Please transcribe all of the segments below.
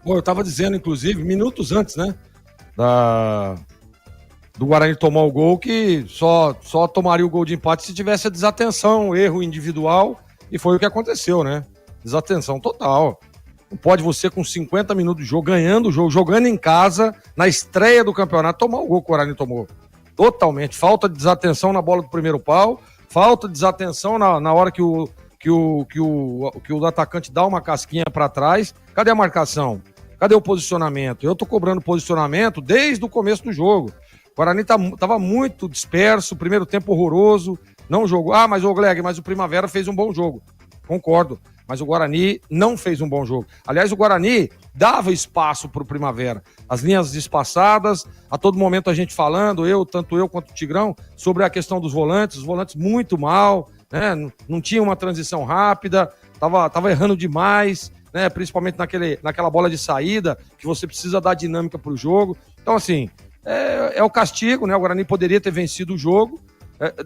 Pô, eu tava dizendo, inclusive, minutos antes, né? Da, do Guarani tomar o gol, que só tomaria o gol de empate se tivesse a desatenção, erro individual, e foi o que aconteceu, né? Desatenção total. Não pode você, com 50 minutos de jogo, ganhando o jogo, jogando em casa, na estreia do campeonato, tomar o gol que o Guarani tomou. Totalmente. Falta de desatenção na bola do primeiro pau, falta de desatenção na hora que o atacante dá uma casquinha para trás. Cadê a marcação? Cadê o posicionamento? Eu tô cobrando posicionamento desde o começo do jogo. O Guarani tava muito disperso, primeiro tempo horroroso, não jogou. Ah, mas o Gleg, mas o Primavera fez um bom jogo. Concordo, mas o Guarani não fez um bom jogo. Aliás, o Guarani dava espaço para o Primavera. As linhas espaçadas, a todo momento a gente falando, tanto eu quanto o Tigrão, sobre a questão dos volantes, os volantes muito mal, né? Não tinha uma transição rápida, tava errando demais, né? Principalmente naquela bola de saída, que você precisa dar dinâmica para o jogo. Então, assim, é o castigo, né? O Guarani poderia ter vencido o jogo,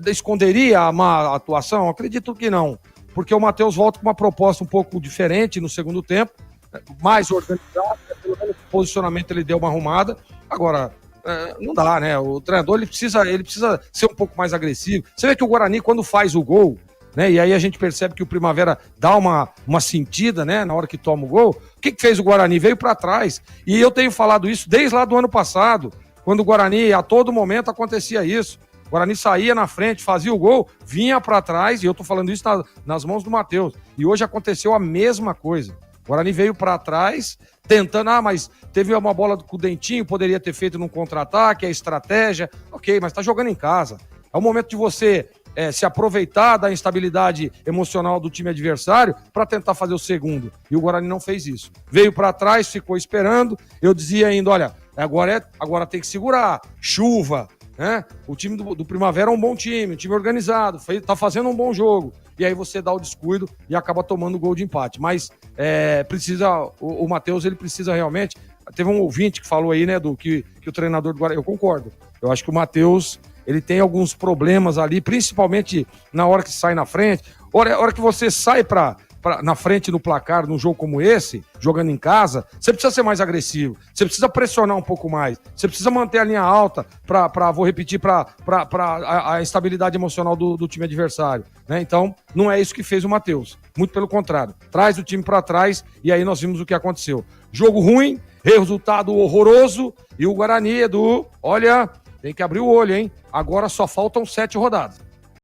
esconderia a má atuação? Acredito que não. Porque o Matheus volta com uma proposta um pouco diferente no segundo tempo, mais organizada, pelo menos o posicionamento ele deu uma arrumada. Agora, não dá, né? O treinador ele precisa ser um pouco mais agressivo. Você vê que o Guarani, quando faz o gol, né? E aí a gente percebe que o Primavera dá uma sentida, né? Na hora que toma o gol. O que fez o Guarani? Veio para trás. E eu tenho falado isso desde lá do ano passado, quando o Guarani, a todo momento, acontecia isso. O Guarani saía na frente, fazia o gol, vinha para trás, e eu tô falando isso nas mãos do Matheus. E hoje aconteceu a mesma coisa. O Guarani veio para trás, tentando, mas teve uma bola com o Dentinho, poderia ter feito num contra-ataque, é estratégia. Ok, mas tá jogando em casa. É o momento de você se aproveitar da instabilidade emocional do time adversário para tentar fazer o segundo. E o Guarani não fez isso. Veio para trás, ficou esperando. Eu dizia ainda, olha, agora tem que segurar. Chuva, né? O time do Primavera é um bom time, um time organizado, tá fazendo um bom jogo. E aí você dá o descuido e acaba tomando o gol de empate. Mas o Matheus, ele precisa realmente... Teve um ouvinte que falou aí, né, que o treinador do Guarani... Eu concordo. Eu acho que o Matheus, ele tem alguns problemas ali, principalmente na hora que sai na frente. Hora que você sai na frente no placar, num jogo como esse, jogando em casa, você precisa ser mais agressivo, você precisa pressionar um pouco mais, você precisa manter a linha alta vou repetir, a instabilidade emocional do time adversário, né? Então, não é isso que fez o Matheus, muito pelo contrário, traz o time para trás e aí nós vimos o que aconteceu. Jogo ruim, resultado horroroso e o Guarani, Edu, olha, tem que abrir o olho, hein? Agora só faltam 7 rodadas.